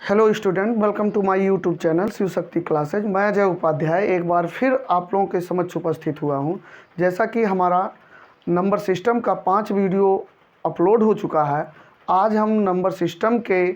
Hello student, welcome to my YouTube channel Shiv Shakti classes. मैं अजय उपाध्याय एक बार फिर आप लोगों के समक्ष उपस्थित हुआ हूं। जैसा कि हमारा नंबर सिस्टम का 5 वीडियो अपलोड हो चुका है, आज हम नंबर सिस्टम के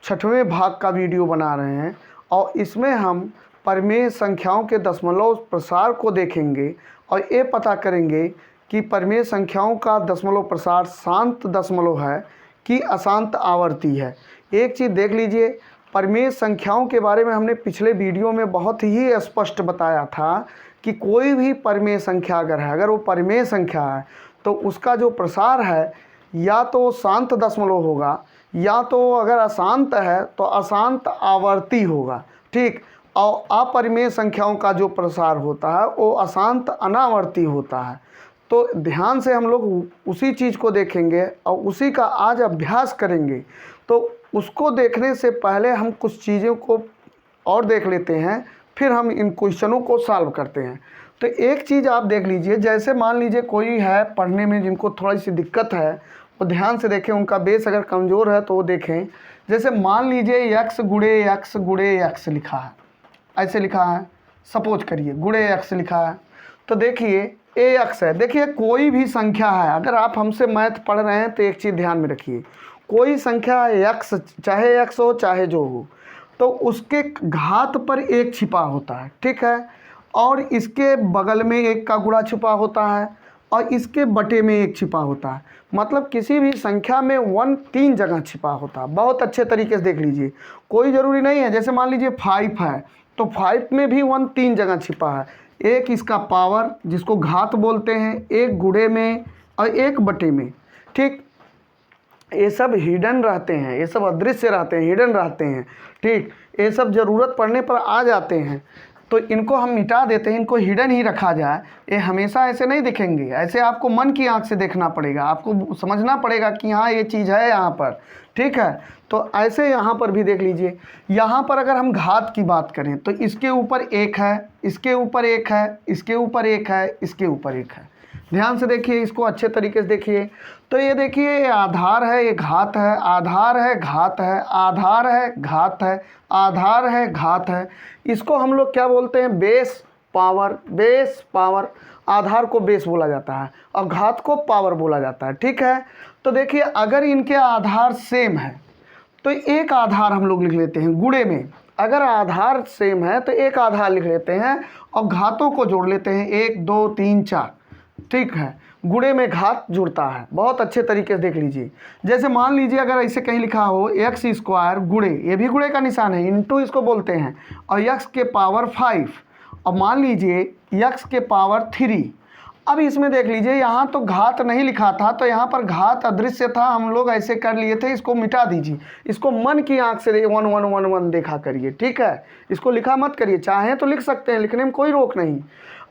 6वें भाग का वीडियो बना रहे हैं और इसमें हम परिमेय संख्याओं के दशमलव प्रसार को देखेंगे और ये पता करेंगे कि परिमेय संख्याओं का दशमलव प्रसार शांत दशमलव है कि अशांत आवर्ती है। एक चीज़ देख लीजिए, परिमेय संख्याओं के बारे में हमने पिछले वीडियो में बहुत ही स्पष्ट बताया था कि कोई भी परिमेय संख्या अगर वो परिमेय संख्या है तो उसका जो प्रसार है या तो शांत दशमलव होगा या तो अगर अशांत है तो अशांत आवर्ती होगा। ठीक, और अपरिमेय संख्याओं का जो प्रसार होता है वो अशांत अनावर्ती होता है। तो ध्यान से हम लोग उसी चीज़ को देखेंगे और उसी का आज अभ्यास करेंगे। तो उसको देखने से पहले हम कुछ चीज़ों को और देख लेते हैं, फिर हम इन क्वेश्चनों को सॉल्व करते हैं। तो एक चीज़ आप देख लीजिए, जैसे मान लीजिए कोई है पढ़ने में जिनको थोड़ी सी दिक्कत है, वो ध्यान से देखें, उनका बेस अगर कमज़ोर है तो वो देखें। जैसे मान लीजिए x गुणे x लिखा है, ऐसे लिखा है, सपोज करिए गुणे x लिखा है। तो देखिए ax है। देखिए कोई भी संख्या है, अगर आप हमसे मैथ पढ़ रहे हैं तो एक चीज़ ध्यान में रखिए, कोई संख्या x, चाहे x हो चाहे जो हो, तो उसके घात पर एक छिपा होता है। ठीक है, और इसके बगल में एक का गुणा छिपा होता है और इसके बटे में एक छिपा होता है। मतलब किसी भी संख्या में 1 3 जगह छिपा होता है। बहुत अच्छे तरीके से देख लीजिए, कोई ज़रूरी नहीं है। जैसे मान लीजिए 5 है तो 5 में भी 1 3 जगह छिपा है। एक इसका पावर जिसको घात बोलते हैं, एक गुणे में और एक बटे में। ठीक, ये सब हिडन रहते हैं, ये सब अदृश्य रहते हैं, हिडन रहते हैं। ठीक, ये सब ज़रूरत पड़ने पर आ जाते हैं तो इनको हम मिटा देते हैं, इनको हिडन ही रखा जाए। ये हमेशा ऐसे नहीं दिखेंगे, ऐसे आपको मन की आंख से देखना पड़ेगा, आपको समझना पड़ेगा कि हाँ ये चीज़ है यहाँ पर। ठीक है, तो ऐसे यहाँ पर भी देख लीजिए, यहाँ पर अगर हम घात की बात करें तो इसके ऊपर एक है, इसके ऊपर एक है, इसके ऊपर एक है, इसके ऊपर एक है। ध्यान से देखिए, इसको अच्छे तरीके से देखिए। तो ये देखिए, ये आधार है, ये घात है, आधार है, घात है, आधार है, घात है, आधार है, घात है। इसको हम लोग क्या बोलते हैं? Base power. बेस पावर, आधार को बेस बोला जाता है और घात को पावर बोला जाता है। ठीक है, तो देखिए अगर इनके आधार सेम है तो एक आधार हम लोग लिख लेते हैं गुणे में। अगर आधार सेम है तो एक आधार लिख लेते हैं और घातों को जोड़ लेते हैं, 1 2 3 4। ठीक है, गुणे में घात जुड़ता है। बहुत अच्छे तरीके से देख लीजिए। जैसे मान लीजिए अगर ऐसे कहीं लिखा हो x स्क्वायर गुणे, ये भी गुणे का निशान है, इंटू इसको बोलते हैं, और x के पावर 5, और मान लीजिए x के पावर 3। अब इसमें देख लीजिए, यहाँ तो घात नहीं लिखा था तो यहाँ पर घात अदृश्य था, हम लोग ऐसे कर लिए थे। इसको मिटा दीजिए, इसको मन की आंख से 1 1 1 1 देखा करिए। ठीक है, इसको लिखा मत करिए, चाहें तो लिख सकते हैं, लिखने में कोई रोक नहीं।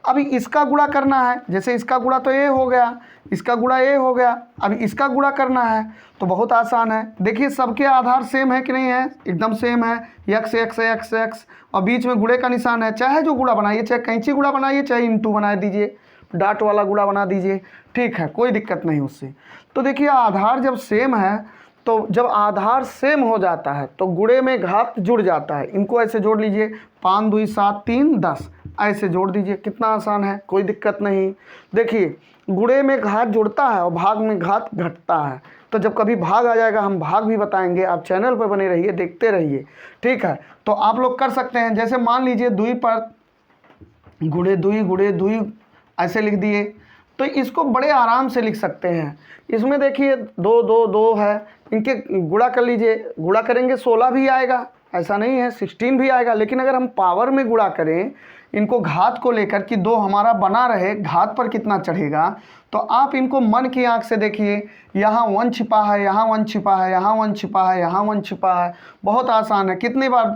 अभी इसका गुणा करना है, जैसे इसका गुणा तो ये हो गया, इसका गुणा ये हो गया, अभी इसका गुणा करना है तो बहुत आसान है। देखिए सबके आधार सेम है कि नहीं है? एकदम सेम है, x x x x, और बीच में गुणे का निशान है। चाहे जो गुणा बनाइए, चाहे कैंची गुणा बनाइए, चाहे इंटू बना दीजिए, डाट वाला गुणा बना दीजिए। ठीक है, कोई दिक्कत नहीं उससे। तो देखिए आधार जब सेम है, तो जब आधार सेम हो जाता है तो गुणे में घात जुड़ जाता है। इनको ऐसे जोड़ लीजिए, 5 2 7 3 10, ऐसे जोड़ दीजिए। कितना आसान है, कोई दिक्कत नहीं। देखिए गुणे में घात जुड़ता है और भाग में घात घटता है। तो जब कभी भाग आ जाएगा हम भाग भी बताएंगे, आप चैनल पर बने रहिए, देखते रहिए। ठीक है, तो आप लोग कर सकते हैं। जैसे मान लीजिए 2 पर गुणे 2 ऐसे लिख दिए, तो इसको बड़े आराम से लिख सकते हैं। इसमें देखिए 2 2 2 है, इनके गुणा कर लीजिए, गुणा करेंगे 16 भी आएगा, ऐसा नहीं है 16 भी आएगा। लेकिन अगर हम पावर में गुणा करें इनको घात को लेकर कि 2 हमारा बना रहे, घात पर कितना चढ़ेगा, तो आप इनको मन की आंख से देखिए, यहाँ 1 छिपा है, यहाँ 1 छिपा है, यहाँ 1 छिपा है, यहाँ 1 छिपा है। बहुत आसान है। कितनी बार?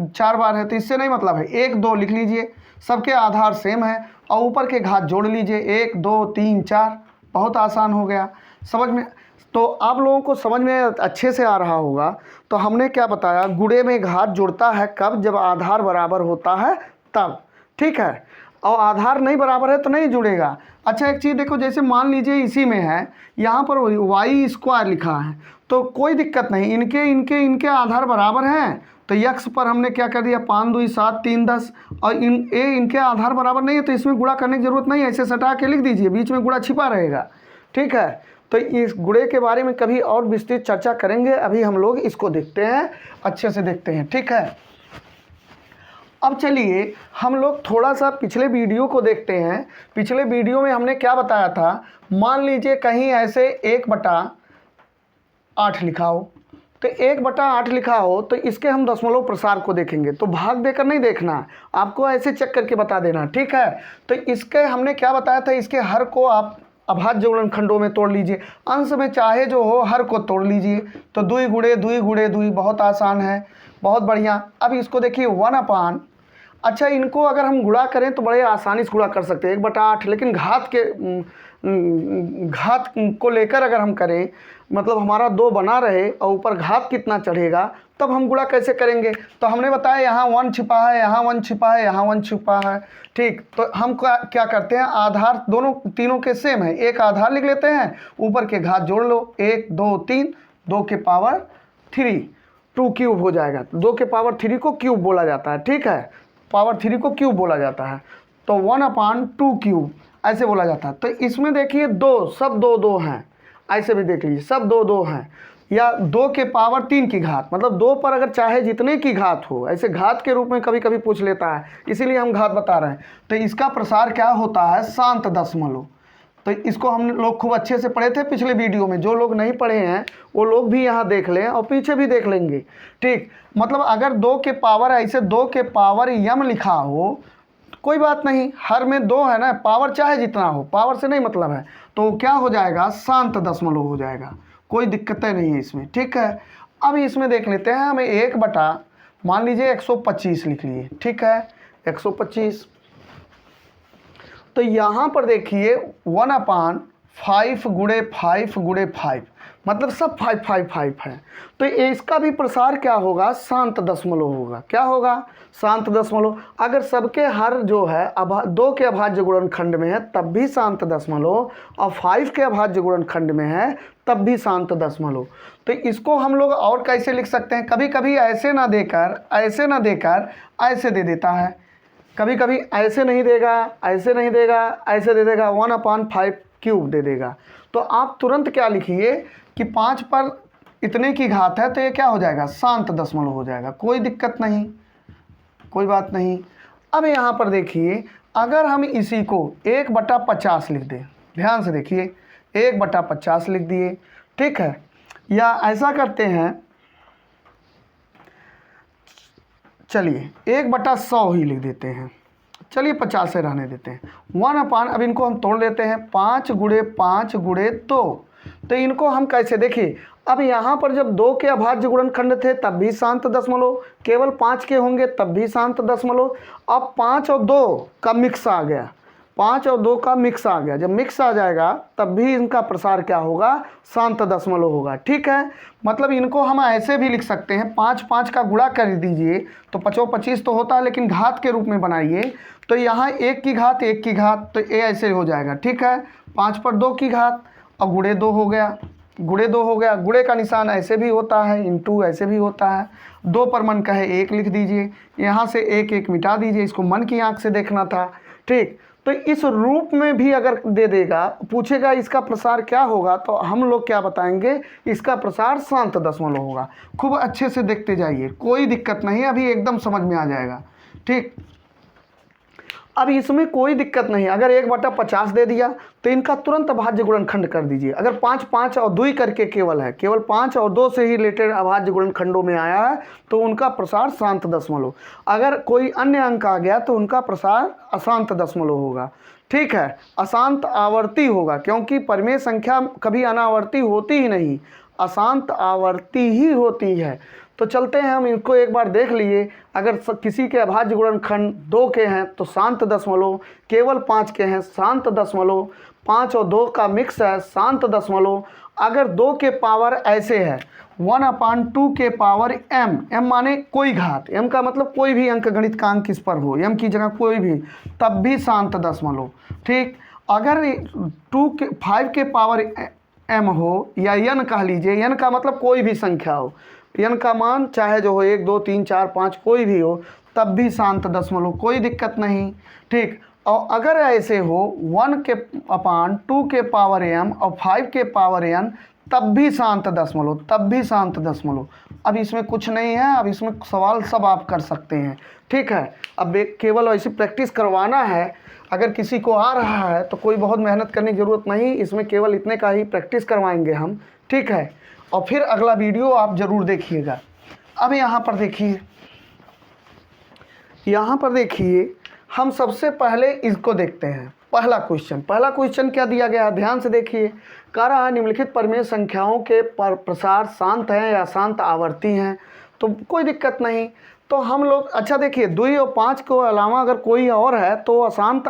4 बार है, तो इससे नहीं मतलब है, 1 2 लिख लीजिए, सबके आधार सेम है और ऊपर के घात जोड़ लीजिए, 1 2 3 4। बहुत आसान हो गया समझ में। तो आप लोगों को समझ में अच्छे से आ रहा होगा। तो हमने क्या बताया, गुणे में घात जुड़ता है कब? जब आधार बराबर होता है तब। ठीक है, और आधार नहीं बराबर है तो नहीं जुड़ेगा। अच्छा एक चीज़ देखो, जैसे मान लीजिए इसी में है, यहाँ पर वाई स्क्वायर लिखा है तो कोई दिक्कत नहीं, इनके इनके इनके आधार बराबर हैं तो यक्स पर हमने क्या कर दिया 5 2 7 3 10, और इनके आधार बराबर नहीं है तो इसमें गुणा करने की ज़रूरत नहीं है, ऐसे सटा के लिख दीजिए, बीच में गुणा छिपा रहेगा। ठीक है, तो इस गुणे के बारे में कभी और विस्तृत चर्चा करेंगे, अभी हम लोग इसको देखते हैं, अच्छे से देखते हैं। ठीक है, अब चलिए हम लोग थोड़ा सा पिछले वीडियो को देखते हैं। पिछले वीडियो में हमने क्या बताया था, मान लीजिए कहीं ऐसे 1/8 लिखा हो, तो 1/8 लिखा हो तो इसके हम दशमलव प्रसार को देखेंगे, तो भाग देकर नहीं देखना, आपको ऐसे चेक करके बता देना। ठीक है, तो इसके हमने क्या बताया था, इसके हर को आप अभाज्य गुणनखंडों में तोड़ लीजिए, अंश में चाहे जो हो हर को तोड़ लीजिए, तो 2 गुणे 2 गुणे 2, बहुत आसान है, बहुत बढ़िया। अब इसको देखिए 1/, अच्छा इनको अगर हम गुणा करें तो बड़े आसानी से गुणा कर सकते हैं 1/8, लेकिन घात को लेकर अगर हम करें, मतलब हमारा 2 बना रहे और ऊपर घात कितना चढ़ेगा, तब हम गुणा कैसे करेंगे। तो हमने बताया यहाँ 1 छिपा है, यहाँ 1 छिपा है, यहाँ 1 छिपा है। ठीक, तो हम क्या करते हैं, आधार दोनों तीनों के सेम है, एक आधार लिख लेते हैं, ऊपर के घात जोड़ लो, 1 2 3, 2 के पावर 3, 2 क्यूब हो जाएगा। 2 के पावर 3 को क्यूब बोला जाता है। ठीक है, पावर 3 को क्यूब बोला जाता है, तो 1/2 क्यूब ऐसे बोला जाता है। तो इसमें देखिए 2 सब 2 2 हैं, ऐसे भी देख लीजिए सब 2 2 हैं, या 2 के पावर 3 की घात, मतलब 2 पर अगर चाहे जितने की घात हो, ऐसे घात के रूप में कभी कभी पूछ लेता है, इसीलिए हम घात बता रहे हैं। तो इसका प्रसार क्या होता है, शांत दशमलव। तो इसको हम लोग खूब अच्छे से पढ़े थे पिछले वीडियो में, जो लोग नहीं पढ़े हैं वो लोग भी यहाँ देख लें और पीछे भी देख लेंगे। ठीक, मतलब अगर 2 के पावर ऐसे 2 के पावर यम लिखा हो, कोई बात नहीं, हर में 2 है ना, पावर चाहे जितना हो, पावर से नहीं मतलब है, तो क्या हो जाएगा, शांत दशमलव हो जाएगा, कोई दिक्कतें नहीं है इसमें। ठीक है, अब इसमें देख लेते हैं, हमें 1/, मान लीजिए 125 लिख लिए। ठीक है, 125, तो यहाँ पर देखिए 1/5 गुणे 5 गुणे 5, मतलब सब 5 5 5 है, तो इसका भी प्रसार क्या होगा, शांत दशमलव होगा। क्या होगा, शांत दशमलव। अगर सबके हर जो है 2 के अभाज्य गुणनखंड में है तब भी शांत दशमलव, और 5 के अभाज्य गुणनखंड में है तब भी शांत दशमलव। तो इसको हम लोग और कैसे लिख सकते हैं, कभी कभी ऐसे ना देकर ऐसे दे देता है, कभी कभी ऐसे नहीं देगा, ऐसे नहीं देगा, ऐसे दे देगा, 1/5 क्यूब दे देगा। तो आप तुरंत क्या लिखिए कि 5 पर इतने की घात है, तो ये क्या हो जाएगा, शांत दशमलव हो जाएगा, कोई दिक्कत नहीं, कोई बात नहीं। अब यहाँ पर देखिए, अगर हम इसी को 1/50 लिख दें, ध्यान से देखिए 1/50 लिख दिए। ठीक है, या ऐसा करते हैं, चलिए 1/100 ही लिख देते हैं, चलिए 50 से रहने देते हैं। 1/, अब इनको हम तोड़ लेते हैं, 5 गुणे 5 गुणे 2, तो इनको हम कैसे देखिए, अब यहाँ पर जब 2 के अभाज्य गुणनखंड थे तब भी शांत दशमलव, केवल 5 के होंगे तब भी शांत दशमलव। अब 5 और 2 का मिक्स आ गया, 5 और 2 का मिक्स आ गया, जब मिक्स आ जाएगा तब भी इनका प्रसार क्या होगा, शांत दशमलव होगा। ठीक है, मतलब इनको हम ऐसे भी लिख सकते हैं, 5 5 का गुणा कर दीजिए तो 5 25 तो होता है, लेकिन घात के रूप में बनाइए, तो यहाँ 1 की घात 1 की घात, तो ये ऐसे हो जाएगा। ठीक है, 5 पर 2 की घात और गुणे 2 हो गया, गुणे 2 हो गया, गुणे का निशान ऐसे भी होता है, इंटू ऐसे भी होता है। 2 पर मन कहे 1 लिख दीजिए, यहाँ से 1 1 मिटा दीजिए, इसको मन की आंख से देखना था। ठीक, तो इस रूप में भी अगर दे देगा, पूछेगा इसका प्रसार क्या होगा, तो हम लोग क्या बताएंगे, इसका प्रसार शांत दशमलव होगा। खूब अच्छे से देखते जाइए, कोई दिक्कत नहीं, अभी एकदम समझ में आ जाएगा। ठीक, अब इसमें कोई दिक्कत नहीं, अगर 1/50 दे दिया तो इनका तुरंत अभाज्य गुणनखंड कर दीजिए। अगर 5 5 और 2 करके केवल है, केवल 5 और 2 से ही रिलेटेड अभाज्य गुणनखंडों में आया है, तो उनका प्रसार शांत दशमलव। अगर कोई अन्य अंक आ गया तो उनका प्रसार अशांत दशमलव होगा। ठीक है, अशांत आवर्ती होगा, क्योंकि परिमेय संख्या कभी अनावर्ती होती ही नहीं, अशांत आवर्ती ही होती है। तो चलते हैं, हम इनको एक बार देख लिए। अगर किसी के अभाज्य गुणनखंड 2 के हैं तो शांत दशमलव, केवल 5 के हैं शांत दशमलव, 5 और 2 का मिक्स है शांत दशमलव। अगर 2 के पावर ऐसे है 1/2 के पावर m, m माने कोई घात, m का मतलब कोई भी अंकगणित का अंक इस पर हो, m की जगह कोई भी, तब भी शांत दशमलव। ठीक, अगर 5 के पावर m हो या n कह लीजिए, n का मतलब कोई भी संख्या हो, n का मान चाहे जो हो 1 2 3 4 5 कोई भी हो, तब भी शांत दशमलव, कोई दिक्कत नहीं। ठीक, और अगर ऐसे हो 1/2 के पावर m और 5 के पावर n, तब भी शांत दशमलव, तब भी शांत दशमलव। अब इसमें कुछ नहीं है, अब इसमें सवाल सब आप कर सकते हैं। ठीक है, अब केवल ऐसी प्रैक्टिस करवाना है। अगर किसी को आ रहा है तो कोई बहुत मेहनत करने की ज़रूरत नहीं, इसमें केवल इतने का ही प्रैक्टिस करवाएंगे हम। ठीक है, और फिर अगला वीडियो आप ज़रूर देखिएगा। अब यहाँ पर देखिए, यहाँ पर देखिए, हम सबसे पहले इसको देखते हैं। पहला क्वेश्चन क्या दिया गया है, ध्यान से देखिए। कह रहा है निम्नलिखित परिमेय संख्याओं के प्रसार शांत हैं या शांत आवर्ती हैं, तो कोई दिक्कत नहीं। तो हम लोग, अच्छा देखिए, 2 और 5 के अलावा अगर कोई और है तो अशांत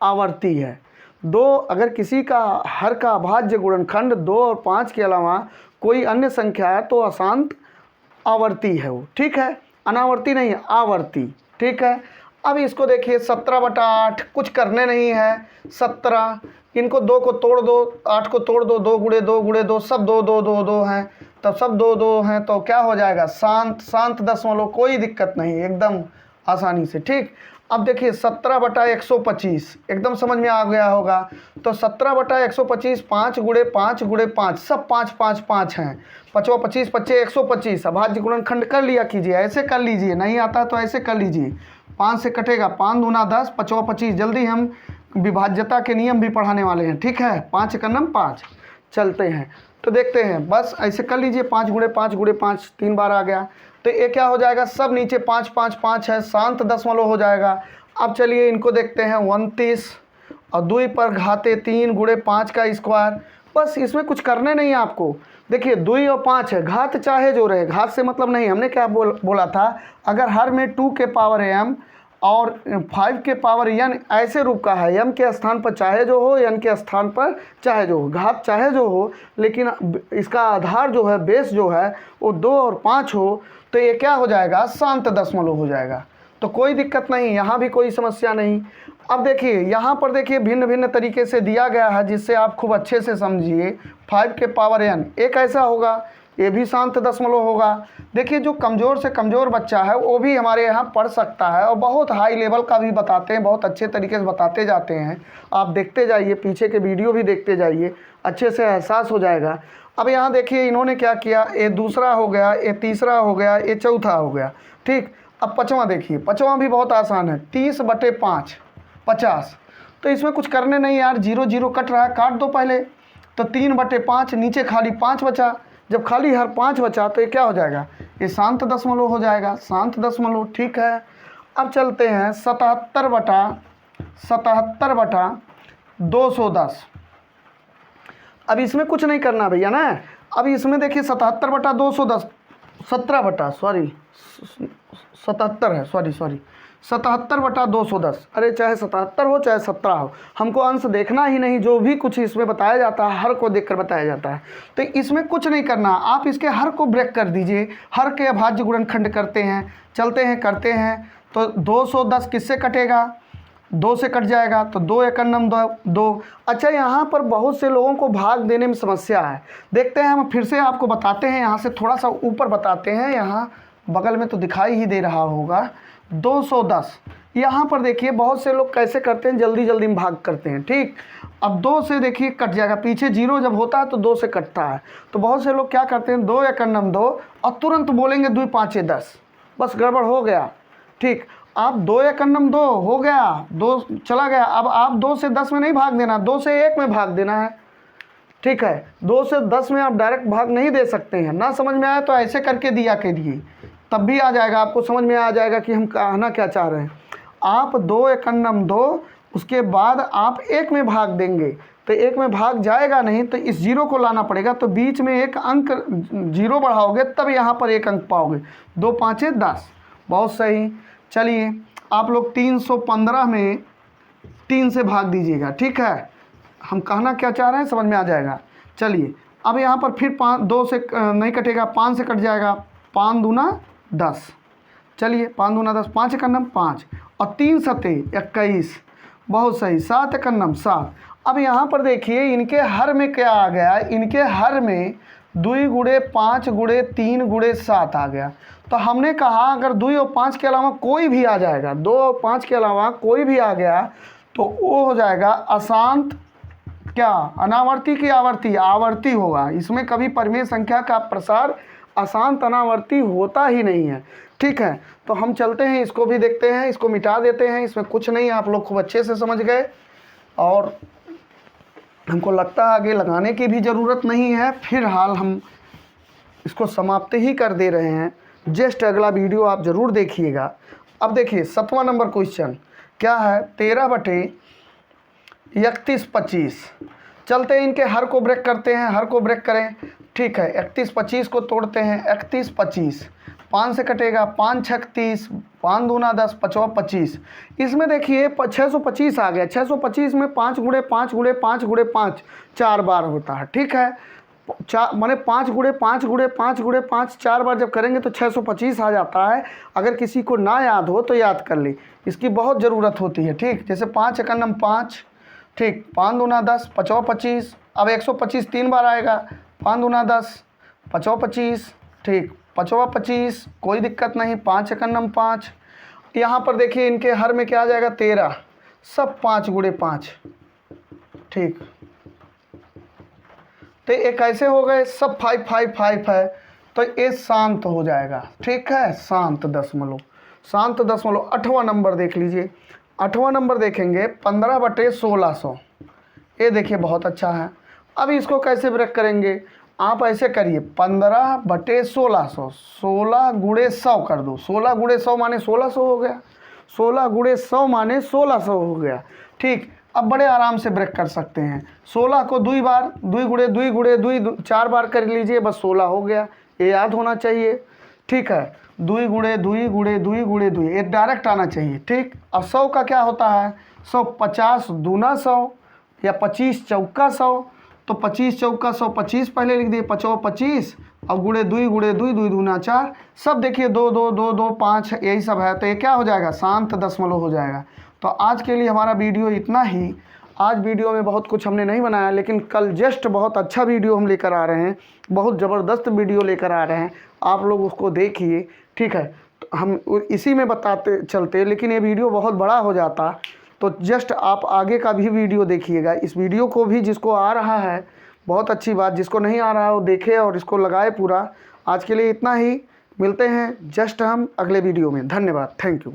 आवर्ती है। 2, अगर किसी का हर का अभाज्य गुणनखंड 2 और 5 के अलावा कोई अन्य संख्या है तो अशांत आवर्ती है वो। ठीक है, अनावर्ती नहीं है, आवर्ती। ठीक है, अब इसको देखिए 17/8, कुछ करने नहीं है। 17, इनको 2 को तोड़ दो, 8 को तोड़ दो, 2 गुणे 2 गुणे 2, सब 2 2 2 2 हैं, तब सब 2 2 हैं, तो क्या हो जाएगा, शांत दशमलव, कोई दिक्कत नहीं, एकदम आसानी से। ठीक, अब देखिए 17/125 एकदम समझ में आ गया होगा। तो 17/125, 5 गुणे 5 गुणे 5, सब 5 5 5 हैं। 5 25 25 125, अभाज्य गुणनखंड कर लिया कीजिए, ऐसे कर लीजिए, नहीं आता तो ऐसे कर लीजिए। 5 से कटेगा, 5 दूना 10, 5 25, जल्दी हम विभाज्यता के नियम भी पढ़ाने वाले हैं। ठीक है, 5 एक 5, चलते हैं तो देखते हैं, बस ऐसे कर लीजिए। 5 गुणे 5 गुणे 5 3 बार आ गया, तो ये क्या हो जाएगा, सब नीचे 5 5 5 है, शांत दशमलव हो जाएगा। अब चलिए इनको देखते हैं, 29 और 2 पर घाते 3 गुणे 5 का स्क्वायर। बस इसमें कुछ करने नहीं है आपको। देखिए 2 और 5 है, घात चाहे जो रहे, घात से मतलब नहीं। हमने क्या बोला था, अगर हर में 2 के पावर m और 5 के पावर n ऐसे रूप का है, m के स्थान पर चाहे जो हो, n के स्थान पर चाहे जो हो, घात चाहे जो हो, लेकिन इसका आधार जो है, बेस जो है वो 2 और 5 हो, तो ये क्या हो जाएगा, शांत दशमलव हो जाएगा। तो कोई दिक्कत नहीं, यहाँ भी कोई समस्या नहीं। अब देखिए यहाँ पर देखिए भिन्न भिन्न तरीके से दिया गया है, जिससे आप खूब अच्छे से समझिए। 5 के पावर n एक ऐसा होगा, ये भी शांत दशमलव होगा। देखिए जो कमज़ोर से कमज़ोर बच्चा है वो भी हमारे यहाँ पढ़ सकता है, और बहुत हाई लेवल का भी बताते हैं, बहुत अच्छे तरीके से बताते जाते हैं। आप देखते जाइए, पीछे के वीडियो भी देखते जाइए, अच्छे से एहसास हो जाएगा। अब यहाँ देखिए इन्होंने क्या किया, ये दूसरा हो गया, ये तीसरा हो गया, ये चौथा हो गया। ठीक, अब पाँचवा देखिए, पाँचवा भी बहुत आसान है, 30/5 50। तो इसमें कुछ करने नहीं यार, 0 0 कट रहा है, काट दो पहले। तो 3/5, नीचे खाली 5 बचा। जब खाली हर 5 बचा तो ये क्या हो जाएगा, ये शांत दशमलव हो जाएगा, शांत दशमलव। ठीक है, अब चलते हैं 77/210। अब इसमें कुछ नहीं करना भैया ना। अब इसमें देखिए 77/210, 77 है, सॉरी 77/210। अरे चाहे 77 हो चाहे 17 हो, हमको अंश देखना ही नहीं, जो भी कुछ इसमें बताया जाता है हर को देखकर बताया जाता है। तो इसमें कुछ नहीं करना, आप इसके हर को ब्रेक कर दीजिए। हर के अभाज्य गुणनखंड करते हैं, चलते हैं करते हैं। तो 210 किससे कटेगा, 2 से कट जाएगा, तो 2 × 2। अच्छा यहाँ पर बहुत से लोगों को भाग देने में समस्या है, देखते हैं हम फिर से आपको बताते हैं। यहाँ से थोड़ा सा ऊपर बताते हैं, यहाँ बगल में तो दिखाई ही दे रहा होगा 210। यहाँ पर देखिए बहुत से लोग कैसे करते हैं, जल्दी जल्दी में भाग करते हैं। ठीक, अब 2 से देखिए कट जाएगा, पीछे 0 जब होता है तो 2 से कटता है। तो बहुत से लोग क्या करते हैं, 2 × 2 और तुरंत बोलेंगे 2 5 10, बस गड़बड़ हो गया। ठीक, आप 2 × 2 हो गया, 2 चला गया। अब आप 2 से 10 में नहीं भाग देना, 2 से 1 में भाग देना है। ठीक है, 2 से 10 में आप डायरेक्ट भाग नहीं दे सकते हैं। ना समझ में आया तो ऐसे करके दिया कीजिए, तब भी आ जाएगा, आपको समझ में आ जाएगा कि हम कहना क्या चाह रहे हैं। आप 2 × 2, उसके बाद आप 1 में भाग देंगे, तो 1 में भाग जाएगा नहीं, तो इस 0 को लाना पड़ेगा। तो बीच में एक अंक 0 बढ़ाओगे तब यहाँ पर एक अंक पाओगे। 2 5 10, बहुत सही। चलिए आप लोग 315 में 3 से भाग दीजिएगा। ठीक है, हम कहना क्या चाह रहे हैं समझ में आ जाएगा। चलिए अब यहाँ पर फिर 2 से नहीं कटेगा, 5 से कट जाएगा, 5 दूना 10। चलिए 5 दूना 10, 5 एक नम 5 और 3 सते 21, बहुत सही, 7 एक नम 7। अब यहाँ पर देखिए इनके हर में क्या आ गया, इनके हर में 2 गुणे 5 गुणे 3 गुणे 7 आ गया। तो हमने कहा अगर 2 और 5 के अलावा कोई भी आ जाएगा, 2 और 5 के अलावा कोई भी आ गया तो वो हो जाएगा अशांत, क्या अनावर्ती की आवर्ती, आवर्ती होगा। इसमें कभी परिमेय संख्या का प्रसार अशांत अनावर्ती होता ही नहीं है। ठीक है, तो हम चलते हैं, इसको भी देखते हैं, इसको मिटा देते हैं, इसमें कुछ नहीं, आप लोग खूब अच्छे से समझ गए और हमको लगता है आगे लगाने की भी ज़रूरत नहीं है। फिलहाल हम इसको समाप्त ही कर दे रहे हैं। जस्ट अगला वीडियो आप ज़रूर देखिएगा। अब देखिए 7वां नंबर क्वेश्चन क्या है, 13/31 चलते हैं, इनके हर को ब्रेक करते हैं, हर को ब्रेक करें। ठीक है, 31/25 को तोड़ते हैं, 31/25, 5 से कटेगा, 5 छक 30, 5 दूना 10, 5 25। इसमें देखिए 625 आ गया। 625 में 5 गुणे 5 गुणे 5 गुणे 5 4 बार होता है। ठीक है, माने 5 गुणे 5 गुणे 5 गुणे 5 4 बार जब करेंगे तो 625 आ जाता है। अगर किसी को ना याद हो तो याद कर ले, इसकी बहुत ज़रूरत होती है। ठीक, जैसे 5 एक नम 5, ठीक, 5 दूना 10, 5 25। अब 125 3 बार आएगा, 5 दूना 10, 5 25, ठीक, 5 25, कोई दिक्कत नहीं, 5 एक नम 5। यहाँ पर देखिए इनके हर में क्या आ जाएगा, 13, सब 5 गुणे 5। ठीक, तो ये कैसे हो गए, सब 5 5 5 है, तो ये शांत हो जाएगा। ठीक है, शांत दशमलव, शांत दशमलव। 8वां नंबर देख लीजिए, 8वां नंबर देखेंगे 15/1600। ये देखिए बहुत अच्छा है। अब इसको कैसे ब्रेक करेंगे, आप ऐसे करिए 15/1600, 16 गुणे 100 कर दो। 16 गुणे 100 माने 1600 हो गया, 16 गुणे 100 माने 1600 हो गया। ठीक, अब बड़े आराम से ब्रेक कर सकते हैं। 16 को 2 बार, 2 गुणे 2 गुणे 2 4 बार कर लीजिए, बस 16 हो गया। ये याद होना चाहिए। ठीक है, 2 गुणे 2 गुणे 2 गुणे 2, ये डायरेक्ट आना चाहिए। ठीक, अब 100 का क्या होता है, 100 50 दूना 100 या 25 चौका 100, तो 25 चौका 100, 25 पहले लिख दिए, 5 25 और गुणे 2 गुणे 2 2 दूना 4, सब देखिए 2 2 2 2 5 यही सब है। तो ये क्या हो जाएगा, शांत दशमलव हो जाएगा। तो आज के लिए हमारा वीडियो इतना ही। आज वीडियो में बहुत कुछ हमने नहीं बनाया, लेकिन कल जस्ट बहुत अच्छा वीडियो हम लेकर आ रहे हैं, बहुत ज़बरदस्त वीडियो लेकर आ रहे हैं, आप लोग उसको देखिए। ठीक है, तो हम इसी में बताते चलते, लेकिन ये वीडियो बहुत बड़ा हो जाता, तो जस्ट आप आगे का भी वीडियो देखिएगा। इस वीडियो को भी जिसको आ रहा है बहुत अच्छी बात, जिसको नहीं आ रहा है वो देखे और इसको लगाए पूरा। आज के लिए इतना ही, मिलते हैं जस्ट हम अगले वीडियो में। धन्यवाद, थैंक यू।